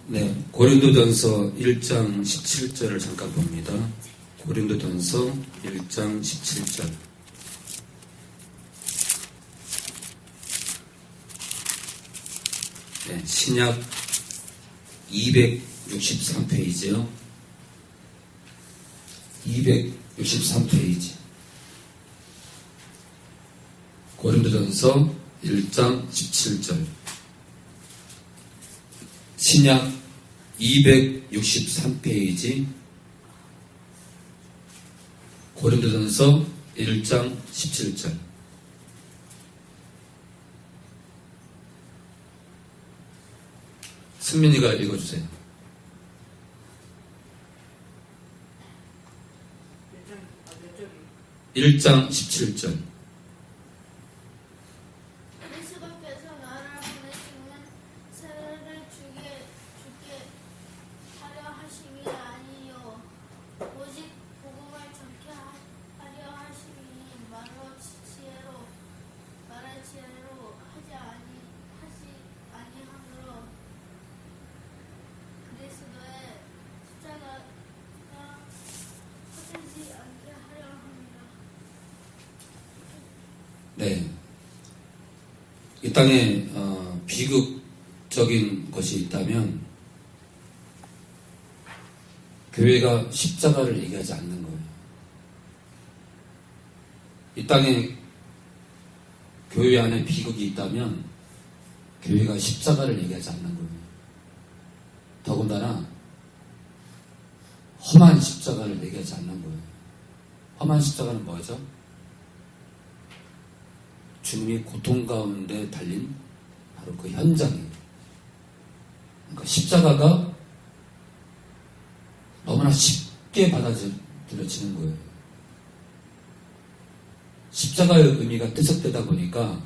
네, 고린도전서 1장 17절을 잠깐 봅니다. 고린도전서 1장 17절. 네, 신약 263페이지요. 263페이지. 고린도전서 1장 17절. 신약 263페이지. 고린도전서 1장 17절. 승민이가 읽어주세요. 1장 17절. 그리스도께서 나를 보내시면 세례를 주게 하려 하심이 아니요 오직 복음을 전케 하려 하심이니 말의 지혜로 하지 아니하므로 그리스도의 십자가가 헛되지 않게 하려 합니다. 네. 이 땅에 비극적인 것이 있다면 교회가 십자가를 얘기하지 않는 거예요. 이 땅에 교회 안에 비극이 있다면 교회가 십자가를 얘기하지 않는 거예요. 더군다나 험한 십자가를 얘기하지 않는 거예요. 험한 십자가는 뭐죠? 주님이 고통 가운데 달린 바로 그 현장이에요. 그러니까 십자가가 너무나 쉽게 받아들여지는 거예요. 십자가의 의미가 퇴색되다 보니까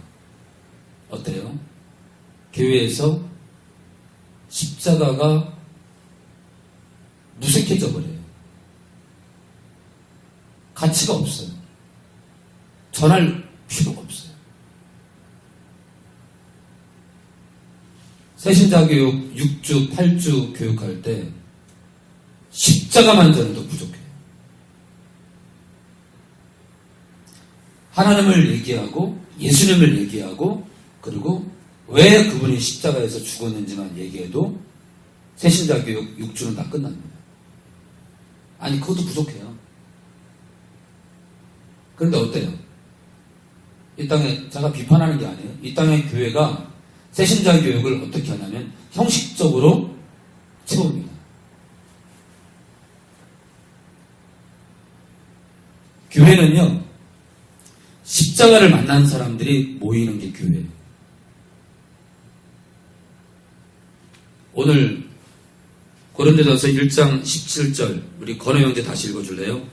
어때요? 교회에서 십자가가 무색해져 버려요. 가치가 없어요. 전할 필요가 없어요. 새신자 교육 6주, 8주 교육할 때 십자가만 전해도 부족해요. 하나님을 얘기하고 예수님을 얘기하고 그리고 왜 그분이 십자가에서 죽었는지만 얘기해도 새신자 교육 6주는 다 끝납니다. 아니 그것도 부족해요. 그런데 어때요? 이 땅에 제가 비판하는 게 아니에요. 이 땅의 교회가 새신자 교육을 어떻게 하냐면 형식적으로 채웁니다. 교회는요, 십자가를 만난 사람들이 모이는 게 교회예요. 오늘 고린도전서 1장 17절 우리 건호 형제 다시 읽어줄래요?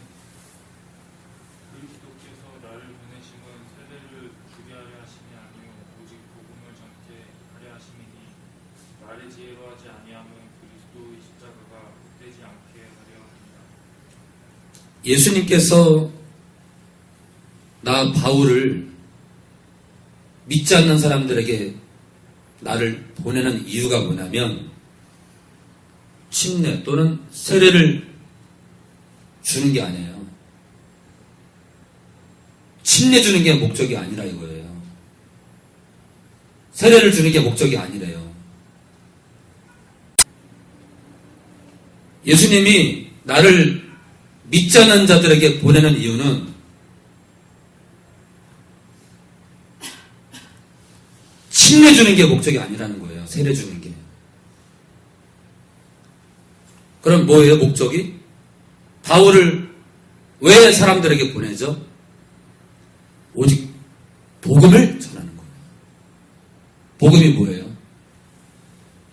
예수님께서 나 바울을 믿지 않는 사람들에게 나를 보내는 이유가 뭐냐면 침례 또는 세례를 주는 게 아니에요. 침례 주는 게 목적이 아니라 이거예요. 세례를 주는 게 목적이 아니래요. 예수님이 나를 믿지 않는 자들에게 보내는 이유는 침례 주는 게 목적이 아니라는 거예요. 세례 주는 게. 그럼 뭐예요, 목적이? 바울을 왜 사람들에게 보내죠? 오직 복음을 전하는 거예요. 복음이 뭐예요?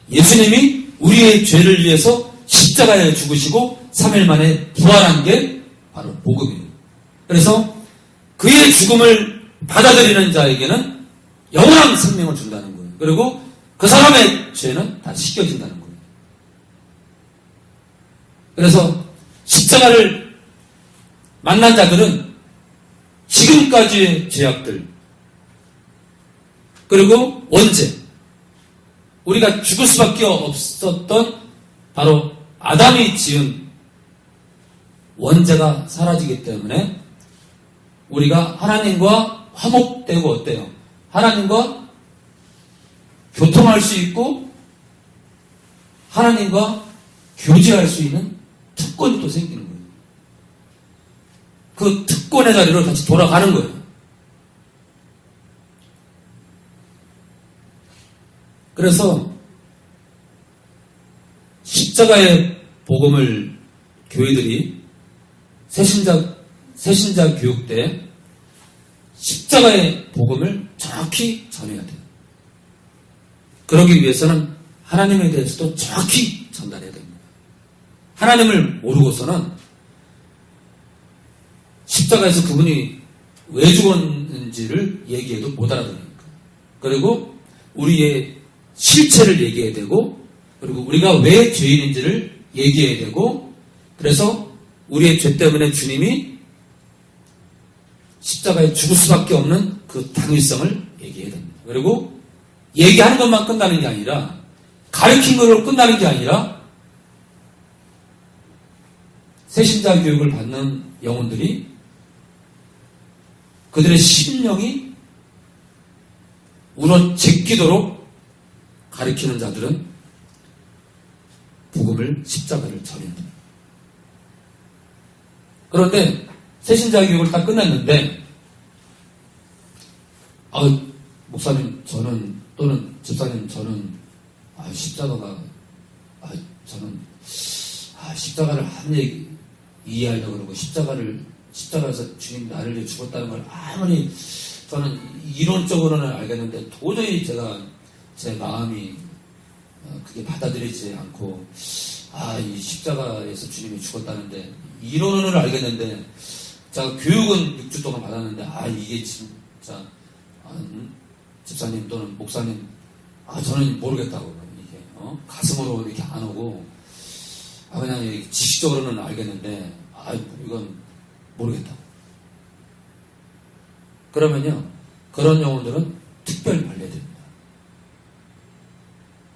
예수님이 우리의 죄를 위해서 십자가에 죽으시고 3일 만에 부활한 게 바로 복음이에요. 그래서 그의 죽음을 받아들이는 자에게는 영원한 생명을 준다는 거예요. 그리고 그 사람의 죄는 다 씻겨진다는 거예요. 그래서 십자가를 만난 자들은 지금까지의 죄악들 그리고 원죄 우리가 죽을 수밖에 없었던 바로 아담이 지은 원죄가 사라지기 때문에 우리가 하나님과 화목되고 어때요? 하나님과 교통할 수 있고 하나님과 교제할 수 있는 특권이 또 생기는 거예요. 그 특권의 자리로 다시 돌아가는 거예요. 그래서 십자가의 복음을 교회들이 새신자 교육 때 십자가의 복음을 정확히 전해야 돼요. 그러기 위해서는 하나님에 대해서도 정확히 전달해야 됩니다. 하나님을 모르고서는 십자가에서 그분이 왜 죽었는지를 얘기해도 못 알아들으니까. 그리고 우리의 실체를 얘기해야 되고, 그리고 우리가 왜 죄인인지를 얘기해야 되고, 그래서 우리의 죄 때문에 주님이 십자가에 죽을 수밖에 없는 그 당위성을 얘기해야 됩니다. 그리고 얘기하는 것만 끝나는 게 아니라, 가르친 걸로 끝나는 게 아니라, 새신자 교육을 받는 영혼들이 그들의 심령이 우러 제끼도록 가르치는 자들은 복음을, 십자가를 전해야 됩니다. 그런데 새신자 교육을 다 끝냈는데 목사님 저는 또는 집사님 저는 십자가가 저는 십자가를 한 얘기 이해하려고 그러고 십자가에서 주님 나를 위해 죽었다는 걸 아무리 저는 이론적으로는 알겠는데 도저히 제가 제 마음이 그게 받아들이지 않고 이 십자가에서 주님이 죽었다는데 이론을 알겠는데 제가 교육은 6주 동안 받았는데 이게 진짜 집사님 또는 목사님 저는 모르겠다고 이게 가슴으로 이렇게 안 오고 그냥 지식적으로는 알겠는데 이건 모르겠다고. 그러면요 그런 영혼들은 특별 관리됩니다.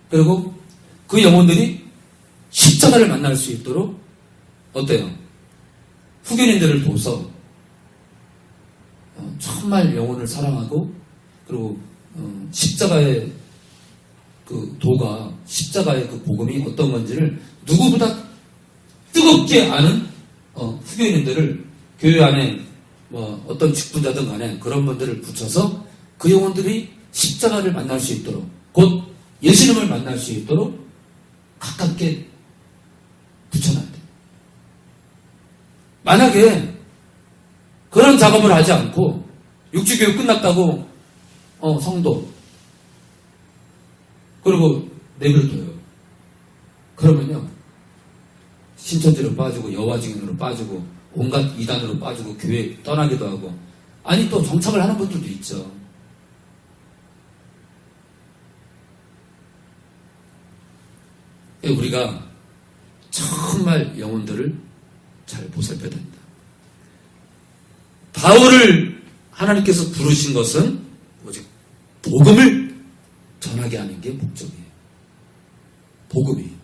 그리고 그 영혼들이 십자가를 만날 수 있도록 어때요? 후견인들을 보서 정말 영혼을 사랑하고 그리고 십자가의 그 도가 십자가의 그 복음이 어떤 건지를 누구보다 뜨겁게 아는 후견인들을 교회 안에 어떤 직분자든 간에 그런 분들을 붙여서 그 영혼들이 십자가를 만날 수 있도록 곧 예수님을 만날 수 있도록 가깝게 붙여놔야 돼요. 만약에 그런 작업을 하지 않고 육주교육 끝났다고 성도 그리고 내버려둬요. 그러면요 신천지로 빠지고 여화증인으로 빠지고 온갖 이단으로 빠지고 교회 떠나기도 하고 또 정착을 하는 분들도 있죠. 우리가 정말 영혼들을 잘 보살펴야 됩니다. 바울을 하나님께서 부르신 것은 오직 복음을 전하게 하는 게 목적이에요. 복음이에요.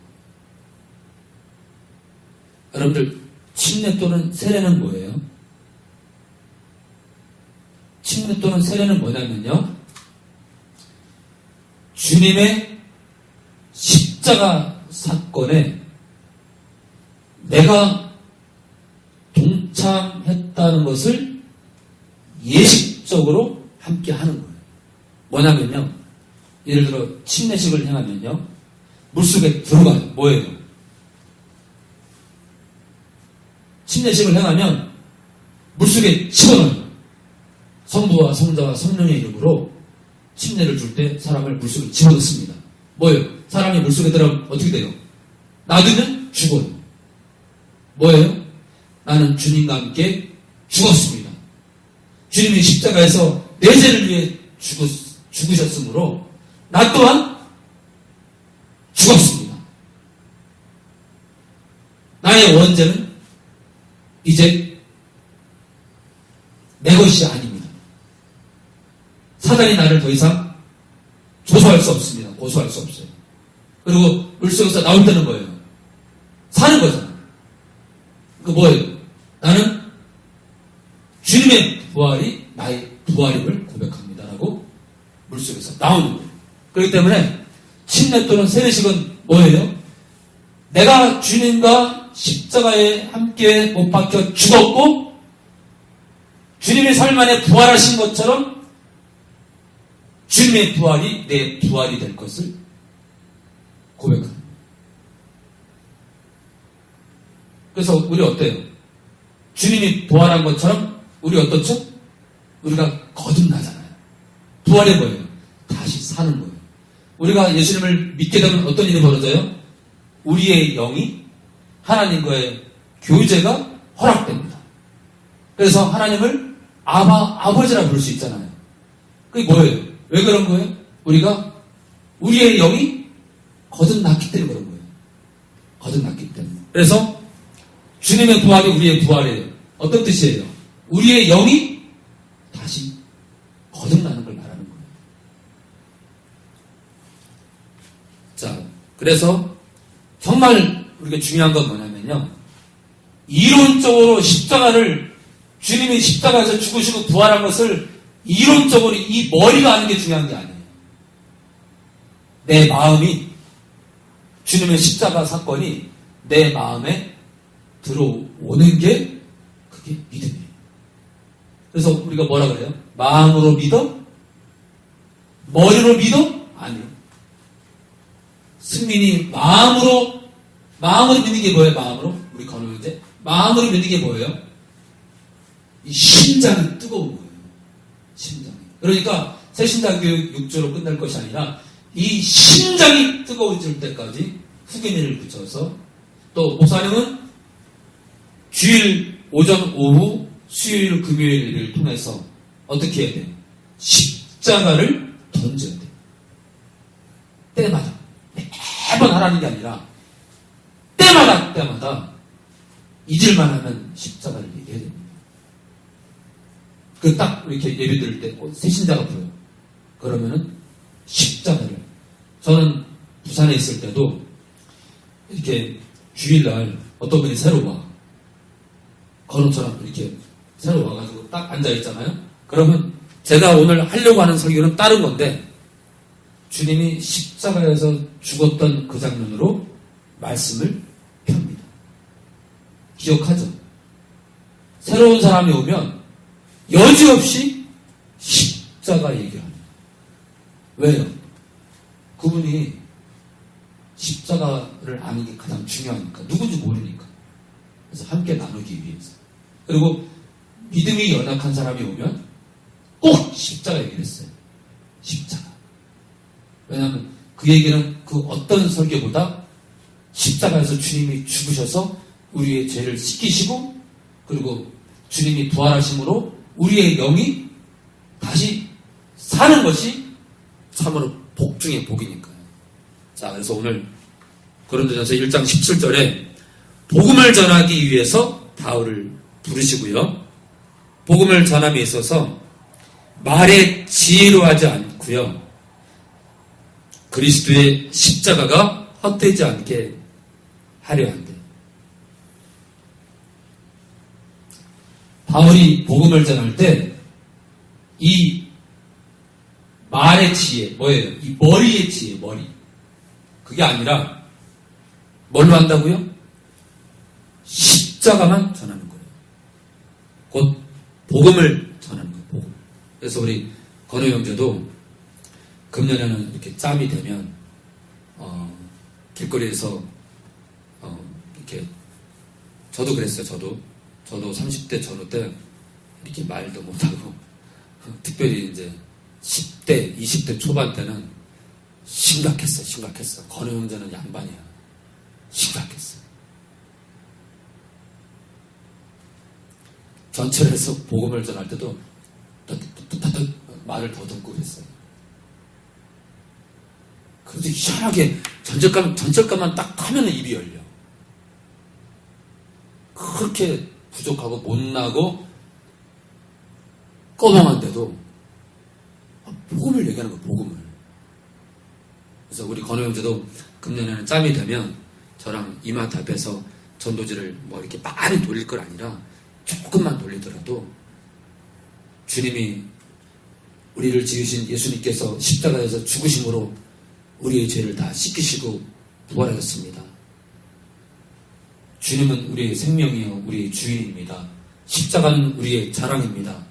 여러분들 침례 또는 세례는 뭐예요? 침례 또는 세례는 뭐냐면요 주님의 십자가 사건에 내가 동참했다는 것을 예식적으로 함께 하는 거예요. 뭐냐면요 예를 들어 침례식을 행하면요 물속에 들어가요. 뭐예요? 침례식을 행하면 물속에 집어넣어요. 성부와 성자와 성령의 이름으로 침례를 줄 때 사람을 물속에 집어넣습니다. 뭐예요? 사람이 물속에 들어가면 어떻게 돼요? 놔두면 죽어요. 뭐예요? 나는 주님과 함께 죽었습니다. 주님이 십자가에서 내 죄를 위해 죽으셨으므로 나 또한 죽었습니다. 나의 원죄는 이제 내 것이 아닙니다. 사단이 나를 더 이상 조소할 수 없습니다. 고소할 수 없어요. 그리고 물속에서 나올 때는 뭐예요? 사는 거잖아. 그 뭐예요? 나는 주님의 부활이 나의 부활임을 고백합니다라고 물속에서 나오는 거예요. 그렇기 때문에 침례 또는 세례식은 뭐예요? 내가 주님과 십자가에 함께 못 박혀 죽었고 주님의 삶 안에 부활하신 것처럼 주님의 부활이 내 부활이 될 것을 고백합니다. 그래서 우리 어때요? 주님이 부활한 것처럼 우리 어떻죠? 우리가 거듭나잖아요. 부활이 뭐예요? 다시 사는 거예요. 우리가 예수님을 믿게 되면 어떤 일이 벌어져요? 우리의 영이 하나님과의 교제가 허락됩니다. 그래서 하나님을 아버지라 부를 수 있잖아요. 그게 뭐예요? 왜 그런 거예요? 우리의 영이 거듭났기 때문에 그런 거예요. 거듭났기 때문에. 그래서 주님의 부활이 우리의 부활이에요. 어떤 뜻이에요? 우리의 영이 다시 거듭나는 걸 말하는 거예요. 자, 그래서 정말 우리가 중요한 건 뭐냐면요. 이론적으로 주님이 십자가에서 죽으시고 부활한 것을 이론적으로 이 머리가 아는 게 중요한 게 아니에요. 내 마음이 주님의 십자가 사건이 내 마음에 들어오는 게 그게 믿음이에요. 그래서 우리가 뭐라 그래요? 마음으로 믿어? 머리로 믿어? 아니요. 승민이 마음으로 믿는 게 뭐예요? 마음으로? 우리 건우인데 마음으로 믿는 게 뭐예요? 이 심장이 뜨거운 거예요. 심장이. 그러니까 새신자교육 6조로 끝날 것이 아니라 이 심장이 뜨거워질 때까지 후기미를 붙여서 또 목사님은 주일 오전 오후 수요일 금요일을 통해서 어떻게 해야 돼요? 십자가를 던져야 돼요. 때마다 매번 하라는 게 아니라 때마다 잊을만 하면 십자가를 얘기해야 됩니다. 그 딱 이렇게 예배 드릴 때 새신자가 보여요. 그러면은 십자가를. 저는 부산에 있을 때도 이렇게 주일날 어떤 분이 새로 와. 건우처럼 이렇게 새로 와가지고 딱 앉아있잖아요. 그러면 제가 오늘 하려고 하는 설교는 다른 건데 주님이 십자가에서 죽었던 그 장면으로 말씀을 펴니다. 기억하죠? 새로운 사람이 오면 여지없이 십자가 얘기를 합니다. 왜요? 그분이 십자가를 아는 게 가장 중요하니까. 누군지 모르니까. 그래서 함께 나누기 위해서. 그리고 믿음이 연약한 사람이 오면 꼭 십자가 얘기를 했어요. 십자가. 왜냐하면 그 얘기는 그 어떤 설교보다 십자가에서 주님이 죽으셔서 우리의 죄를 씻기시고 그리고 주님이 부활하심으로 우리의 영이 다시 사는 것이 참으로 복 중의 복이니까요. 자, 그래서 오늘 고린도전서 1장 17절에 복음을 전하기 위해서 바울을 부르시고요. 복음을 전함에 있어서 말에 지혜로 하지 않고요. 그리스도의 십자가가 헛되지 않게 하려 한대. 바울이 복음을 전할 때 이 말의 지혜, 뭐예요? 이 머리의 지혜, 머리. 그게 아니라 뭘로 한다고요? 십자가만 전하는 거예요. 곧 복음을 전하는 거예요. 복음. 그래서 우리 건우 형제도 금년에는 이렇게 짬이 되면 길거리에서 이렇게 저도 그랬어요. 저도 30대 전후 때 이렇게 말도 못하고 특별히 이제 10대, 20대 초반 때는 심각했어. 건우 형제는 양반이야. 심각했어. 전철에서 복음을 전할 때도 말을 더듬고 그랬어요. 그런데 희한하게 전철감만 딱 하면 입이 열려. 그렇게 부족하고 못나고 꺼멍한데도 복음을 얘기하는 거야, 복음을. 그래서 우리 건우 형제도 금년에는 짬이 되면 저랑 이마트 앞에서 전도지를 뭐 이렇게 많이 돌릴 건 아니라 조금만 돌리더라도 주님이 우리를 지으신 예수님께서 십자가에서 죽으심으로 우리의 죄를 다 씻기시고 부활하셨습니다. 주님은 우리의 생명이요 우리의 주인입니다. 십자가는 우리의 자랑입니다.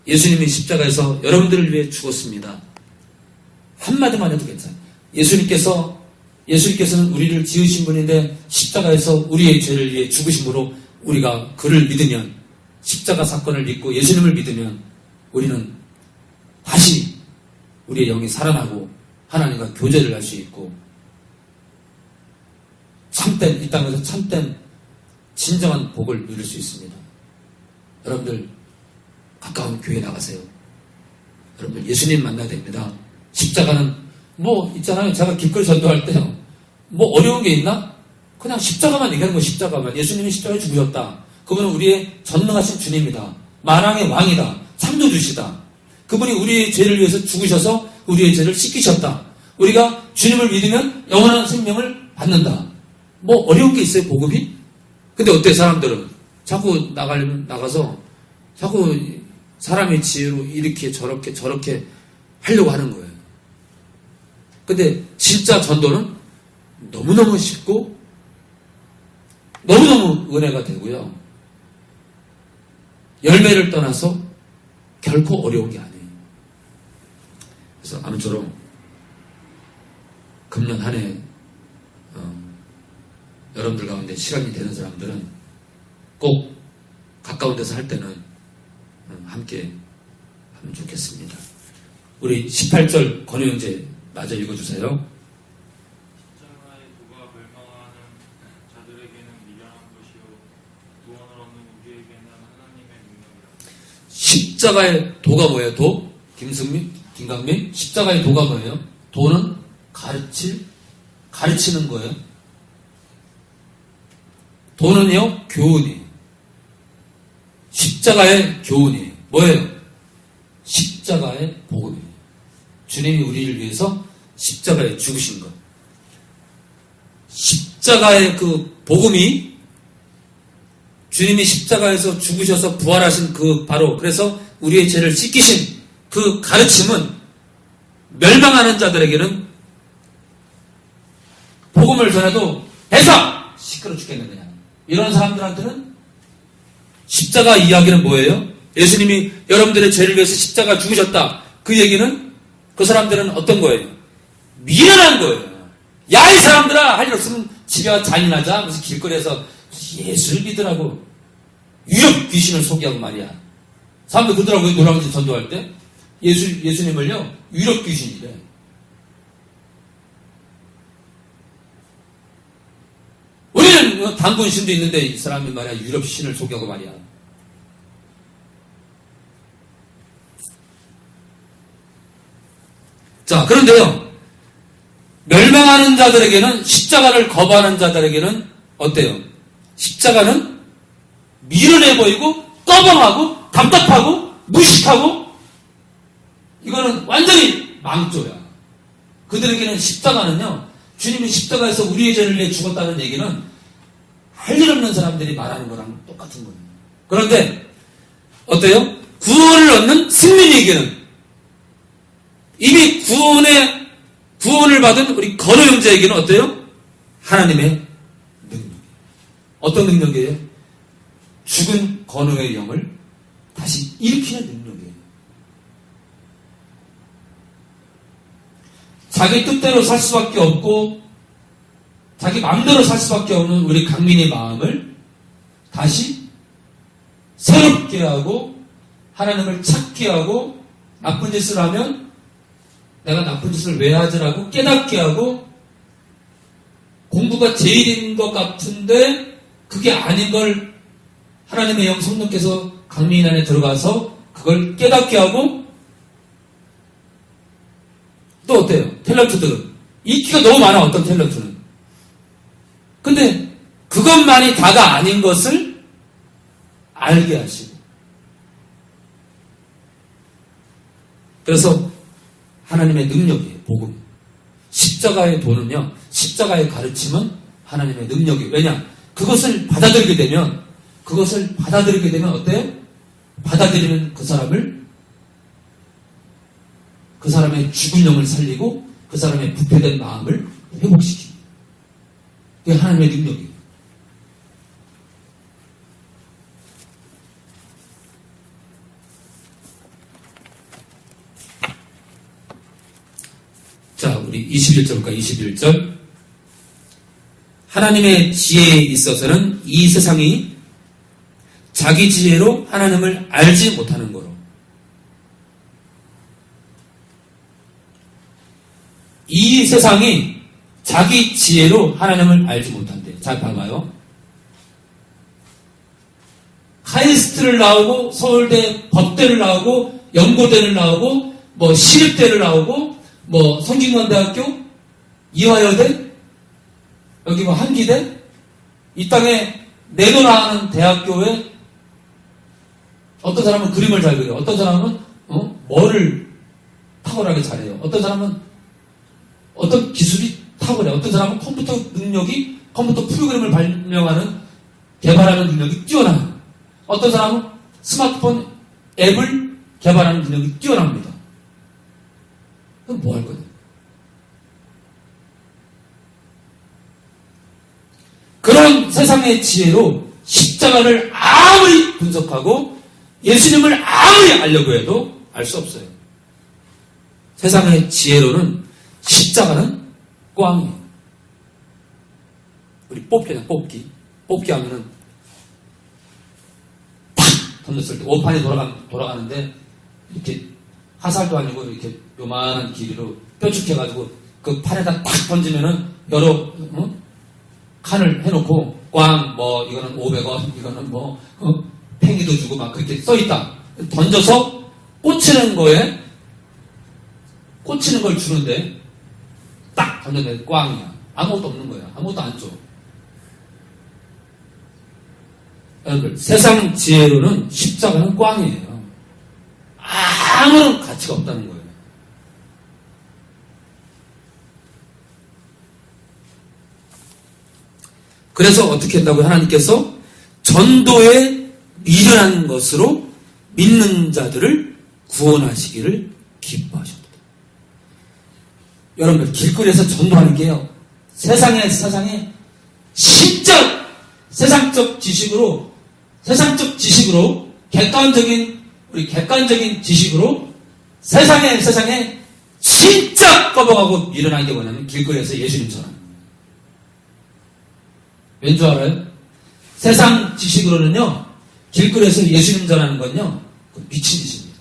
예수님이 십자가에서 여러분들을 위해 죽었습니다. 한마디만 해도 괜찮아요. 예수님께서는 우리를 지으신 분인데 십자가에서 우리의 죄를 위해 죽으심으로 우리가 그를 믿으면, 십자가 사건을 믿고 예수님을 믿으면 우리는 다시 우리의 영이 살아나고 하나님과 교제를 할 수 있고 참된, 이 땅에서 참된 진정한 복을 누릴 수 있습니다. 여러분들 가까운 교회 나가세요. 여러분들 예수님 만나야 됩니다. 십자가는 뭐 있잖아요. 제가 길거리 전도할 때요. 뭐 어려운 게 있나? 그냥 십자가만 얘기하는 거예요. 십자가만. 예수님이 십자가에 죽으셨다. 그분은 우리의 전능하신 주님이다. 만왕의 왕이다. 창조주시다. 그분이 우리의 죄를 위해서 죽으셔서 우리의 죄를 씻기셨다. 우리가 주님을 믿으면 영원한 생명을 받는다. 뭐 어려운 게 있어요, 복음이? 근데 어때, 사람들은? 자꾸 나가서 자꾸 사람의 지혜로 이렇게 저렇게 하려고 하는 거예요. 근데 진짜 전도는 너무너무 쉽고 너무너무 은혜가 되고요. 열매를 떠나서 결코 어려운 게 아니에요. 그래서 아무쪼록 금년 한 해 여러분들 가운데 시간이 되는 사람들은 꼭 가까운 데서 할 때는 함께 하면 좋겠습니다. 우리 18절 권유 형제 마저 읽어주세요. 십자가의 도가 멸망하는 자들에게는 미련한 것이요 구원을 얻는 우리에게는 하나님의 능력이라. 십자가의 도가 뭐예요? 도? 김승민? 김강민? 십자가의 도가 뭐예요? 도는 가르치는 거예요. 도는요, 교훈이에요. 십자가의 교훈이에요. 뭐예요? 십자가의 복음이에요. 주님이 우리를 위해서 십자가에 죽으신 것. 십자가의 그 복음이 주님이 십자가에서 죽으셔서 부활하신 그 바로 그래서 우리의 죄를 씻기신 그 가르침은 멸망하는 자들에게는 복음을 전해도 대사! 시끄러 죽겠는 그냥. 이런 사람들한테는 십자가 이야기는 뭐예요? 예수님이 여러분들의 죄를 위해서 십자가 죽으셨다. 그 얘기는 그 사람들은 어떤 거예요? 미련한 거예요. 야, 이 사람들아! 할 일 없으면 집에 와 잔인하자. 무슨 길거리에서 예수를 믿으라고. 유력 귀신을 소개하고 말이야. 사람들 그러더라고요. 노량진 전도할 때. 예수님을요, 유력 귀신이래. 우리는 단군신도 있는데 이 사람이 말이야, 유력 신을 소개하고 말이야. 자, 그런데요, 멸망하는 자들에게는, 십자가를 거부하는 자들에게는 어때요? 십자가는 미련해 보이고, 꺼벙하고, 답답하고, 무식하고, 이거는 완전히 망조야. 그들에게는 십자가는요, 주님이 십자가에서 우리의 죄를 위해 죽었다는 얘기는 할 일 없는 사람들이 말하는 거랑 똑같은 거예요. 그런데, 어때요? 구원을 얻는 승민이에게는 이미 구원을 받은 우리 건우 형제에게는 어때요? 하나님의 능력. 어떤 능력이에요? 죽은 건우의 영을 다시 일으키는 능력이에요. 자기 뜻대로 살 수밖에 없고 자기 마음대로 살 수밖에 없는 우리 강민의 마음을 다시 새롭게 하고 하나님을 찾게 하고 나쁜 짓을 하면 내가 나쁜 짓을 왜 하지라고 깨닫게 하고 공부가 제일인 것 같은데 그게 아닌 걸 하나님의 영 성령께서 강민 안에 들어가서 그걸 깨닫게 하고 또 어때요? 탤런트들은 인기가 너무 많아. 어떤 탤런트는 근데 그것만이 다가 아닌 것을 알게 하시고 그래서 하나님의 능력이에요. 복음. 십자가의 도는요. 십자가의 가르침은 하나님의 능력이. 왜냐? 그것을 받아들이게 되면 어때요? 받아들이는 그 사람의 죽은 영을 살리고 그 사람의 부패된 마음을 회복시킵니다. 그게 하나님의 능력이에요. 자, 우리 21절 볼까요? 21절. 하나님의 지혜에 있어서는 이 세상이 자기 지혜로 하나님을 알지 못하는 거로. 이 세상이 자기 지혜로 하나님을 알지 못한대요. 잘 봐봐요. 카이스트를 나오고 서울대 법대를 나오고 연고대를 나오고 뭐 시립대를 나오고 뭐 성균관대학교 이화여대 여기 뭐 한기대 이 땅에 내도나가는 대학교에 어떤 사람은 그림을 잘 그려요. 어떤 사람은 뭐를 탁월하게 잘해요. 어떤 사람은 어떤 기술이 탁월해요. 어떤 사람은 컴퓨터 프로그램을 개발하는 능력이 뛰어나요. 어떤 사람은 스마트폰 앱을 개발하는 능력이 뛰어납니다. 그럼 뭐 할 거예요? 그런 세상의 지혜로 십자가를 아무리 분석하고 예수님을 아무리 알려고 해도 알 수 없어요. 세상의 지혜로는 십자가는 꽝이에요. 우리 뽑기잖아, 뽑기. 뽑기 하면은 탁 던졌을 때 오판이 돌아가는데 이렇게 화살도 아니고 이렇게 요만한 길이로 뾰족해가지고 그 판에다 탁 던지면은 여러 칸을 해놓고 꽝 뭐 이거는 500원 이거는 뭐 팽이도 주고 막 그렇게 써있다. 던져서 꽂히는 걸 주는데 딱 던졌는데 꽝이야. 아무것도 없는 거야. 아무것도 안 줘. 여러분 세상 지혜로는 십자가는 꽝이에요. 아무런 가치가 없다는 거예요. 그래서 어떻게 한다고요? 하나님께서 전도에 미련한 것으로 믿는 자들을 구원하시기를 기뻐하셨다. 여러분들 길거리에서 전도하는 게요. 세상에 세상적 지식으로 객관적인 지식으로 세상에 진짜 꺼버가고 미련한 게 뭐냐면 길거리에서 예수님 전하는 거예요. 왠 줄 알아요? 세상 지식으로는요 길거리에서 예수님 전하는 건요 미친 짓입니다.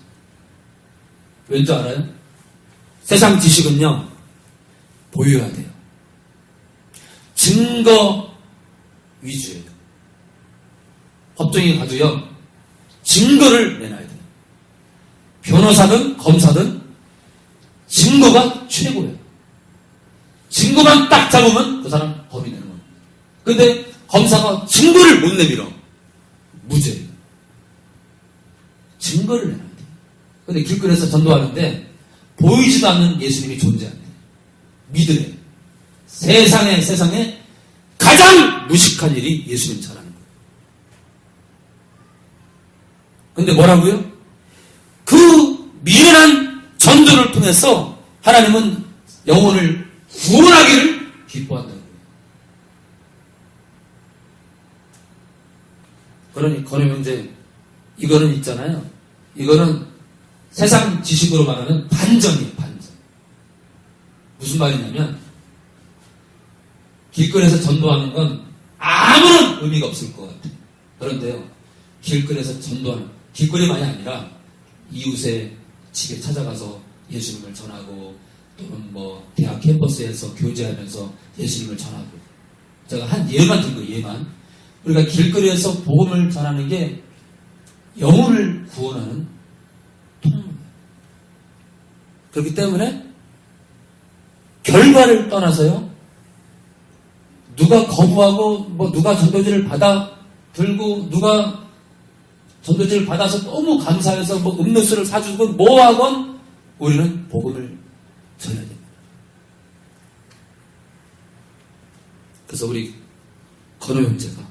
왠 줄 알아요? 세상 지식은요 보여야 돼요. 증거 위주예요. 법정에 가도요 증거를 내놔야 돼요. 변호사든 검사든 증거가 최고예요. 증거만 딱 잡으면 그 사람 범인 되는 겁니다. 근데 검사가 증거를 못 내밀어 무죄예요. 증거를 내놔야 돼요. 근데 길거리에서 전도하는데 보이지도 않는 예수님이 존재한대요. 믿으래요. 세상에 가장 무식한 일이 예수님 전하는 거예요. 근데 뭐라고요? 그 미련한 전도를 통해서 하나님은 영혼을 구원하기를 기뻐한다는 거예요. 그러니 건우 형제 이거는 있잖아요. 이거는 세상 지식으로 말하는 반전이에요. 반전. 무슨 말이냐면 길거리에서 전도하는 건 아무런 의미가 없을 것 같아요. 그런데요. 길거리에서 전도하는 길거리만이 아니라 이웃의 집에 찾아가서 예수님을 전하고 또는 뭐 대학 캠퍼스에서 교제하면서 예수님을 전하고 제가 한 예만 든 거예요. 예만. 우리가 길거리에서 복음을 전하는 게 영혼을 구원하는 통로예요. 그렇기 때문에 결과를 떠나서요. 누가 거부하고 뭐 누가 전도지를 들고 누가 전도지를 받아서 너무 감사해서 뭐 음료수를 사주고 뭐하건 우리는 복음을 전해야 됩니다. 그래서 우리 건호 형제가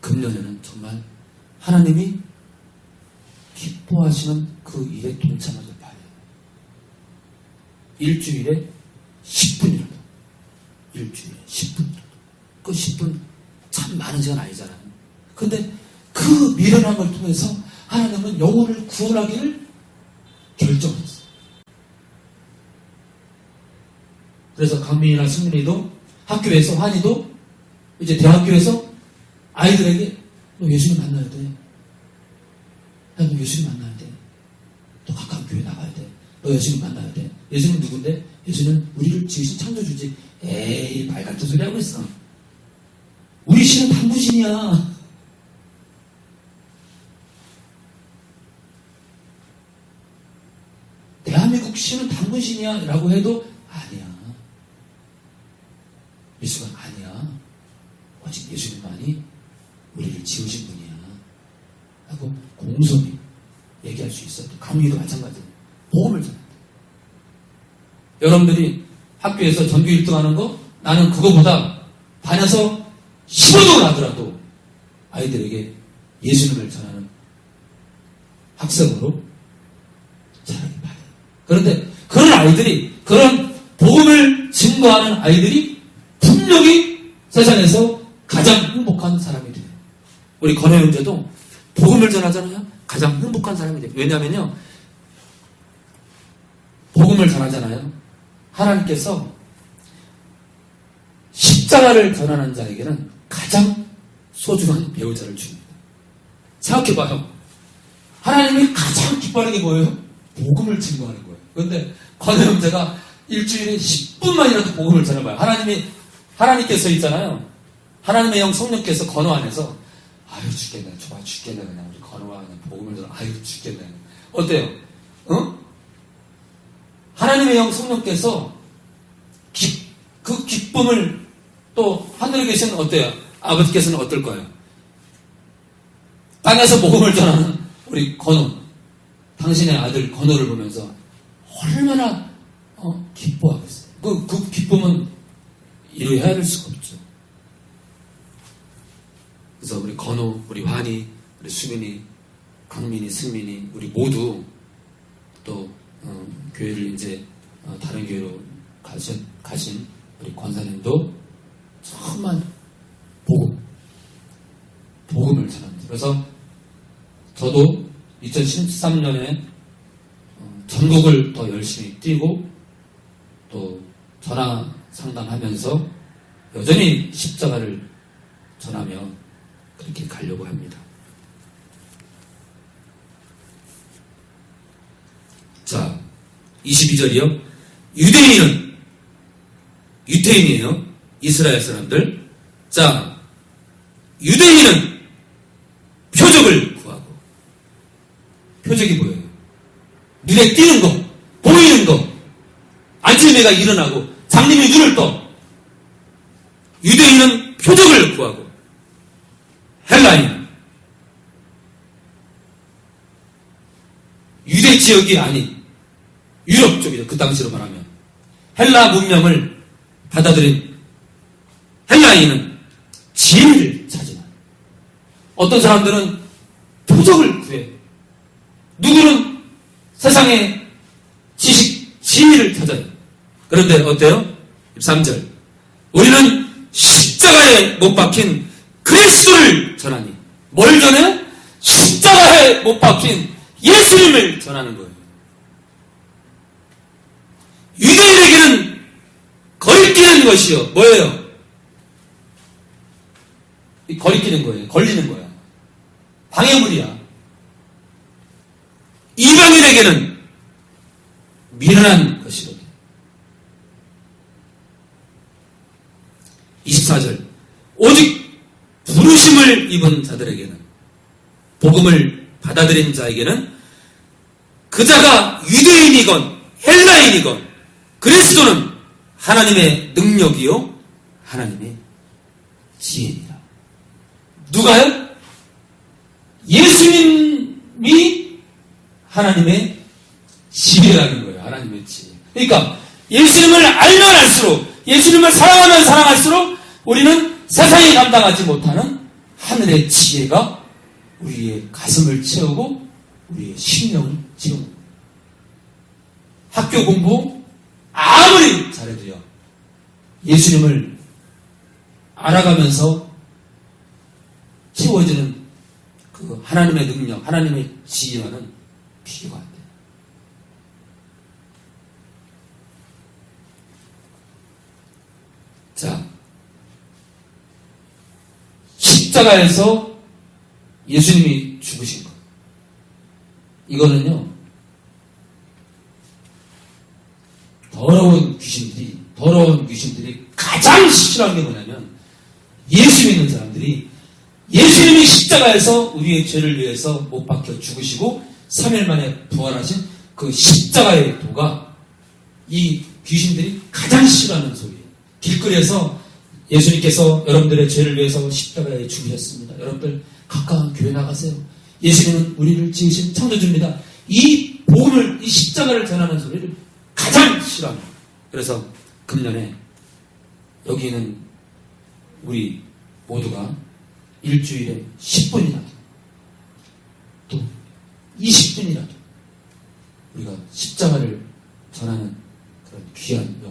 금년에는 정말 하나님이 기뻐하시는 그 일에 동참하길 바래요. 일주일에 10분이라도. 일주일에 10분이라도. 그 10분 참 많은 시간 아니잖아요. 근데 그 미련함을 통해서 하나님은 영혼을 구원하기를 결정했어요. 그래서 강민이나 승민이도 학교에서, 환희도 이제 대학교에서 아이들에게 너 예수님 만나야 돼. 야, 너 예수님 만나야 돼. 너 가까운 교회 나가야 돼. 너 예수님 만나야 돼. 예수님 누군데? 예수는 우리를 지으신 창조주지. 에이, 말 같은 소리 하고 있어. 우리 신은 당구신이야. 대한민국 신은 당군신이야 라고 해도 아니야. 예수가 아니야. 오직 예수님만이 우리를 지으신 분이야 하고 공손히 얘기할 수 있어요. 강의도 마찬가지예요. 복음을 전한다. 여러분들이 학교에서 전교 1등 하는 거 나는 그거보다 반에서 15등을 하더라도 아이들에게 예수님을 전하는 학생으로 자라기 바래요. 그런데 그런 아이들이, 그런 복음을 증거하는 아이들이 분명히 세상에서 가장 행복한 사람이 돼요. 우리 건호 형제도 복음을 전하잖아요. 가장 행복한 사람이 돼요. 왜냐면요, 복음을 전하잖아요. 하나님께서 십자가를 전하는 자에게는 가장 소중한 배우자를 줍니다. 생각해봐요. 하나님이 가장 기뻐하는 게 뭐예요? 복음을 증거하는 거예요. 그런데 건호 형제가 일주일에 10분만이라도 복음을 전해봐요. 하나님께서 있잖아요. 하나님의 영 성령께서 건호 안에서 아유 죽겠네, 좋아 죽겠네, 그냥 우리 건호가 그냥 복음을 전해, 아유 죽겠네. 어때요? 어? 하나님의 영 성령께서 그 기쁨을 또 하늘에 계시는 어때요? 아버지께서는 어떨 거예요? 땅에서 복음을 전하는 우리 건호, 당신의 아들 건호를 보면서 얼마나 기뻐하겠어요. 그 기쁨은 이루 헤아릴 수가 없죠. 그래서 우리 건호, 우리 환희, 우리 수민이, 강민이, 승민이, 우리 모두 또 교회를 이제 다른 교회로 가신 우리 권사님도 정말 복음을 전합니다. 그래서 저도 2013년에 전국을 더 열심히 뛰고 또 전화 상담하면서 여전히 십자가를 전하며 그렇게 가려고 합니다. 자, 22절이요. 유대인은 유태인이에요. 이스라엘 사람들. 자, 유대인은 표적을 구하고. 표적이 뭐예요? 눈에 띄는 거, 보이는 거, 안심매가 일어나고 장님이 눈을 떠. 유대인은 표적을 구하고, 헬라인, 유대 지역이 아닌 유럽 쪽이죠. 그 당시로 말하면 헬라 문명을 받아들인 헬라인은 진리를 찾으나, 어떤 사람들은 표적을 구해. 누구는 세상의 지식, 진리를 찾아요. 그런데 어때요? 13절. 우리는 십자가에 못 박힌 그리스도를 전하니. 뭘 전해요? 십자가에 못 박힌 예수님을 전하는 거예요. 유대인에게는 거리끼는 것이요. 뭐예요? 거리끼는 거예요. 걸리는 거야. 방해물이야. 이방인에게는 미련한 것이거든. 24절. 오직 부르심을 입은 자들에게는, 복음을 받아들인 자에게는 그자가 유대인이건 헬라인이건 그리스도는 하나님의 능력이요 하나님의 지혜니라. 누가요? 예수님이 하나님의 지혜라는 거예요. 하나님의 지혜. 그러니까 예수님을 알면 알수록, 예수님을 사랑하면 사랑할수록 우리는 세상이 감당하지 못하는 하늘의 지혜가 우리의 가슴을 채우고 우리의 심령을 채우는 거예요. 학교 공부 아무리 잘해도요, 예수님을 알아가면서 채워지는 그 하나님의 능력, 하나님의 지혜와는 비교가 안 돼요. 자, 십자가에서 예수님이 죽으신 것. 이거는요, 더러운 귀신들이 가장 싫어하는 게 뭐냐면, 예수 믿는 사람들이 예수님이 십자가에서 우리의 죄를 위해서 못 박혀 죽으시고 3일 만에 부활하신 그 십자가의 도가 이 귀신들이 가장 싫어하는 소리예요. 길거리에서 예수님께서 여러분들의 죄를 위해서 십자가에 죽으셨습니다. 여러분들 가까운 교회 나가세요. 예수님은 우리를 지으신 창조주입니다. 이 복음을, 이 십자가를 전하는 소리를 가장 싫어합니다. 그래서 금년에 여기 있는 우리 모두가 일주일에 10분이라도 또 20분이라도 우리가 십자가를 전하는 그런 귀한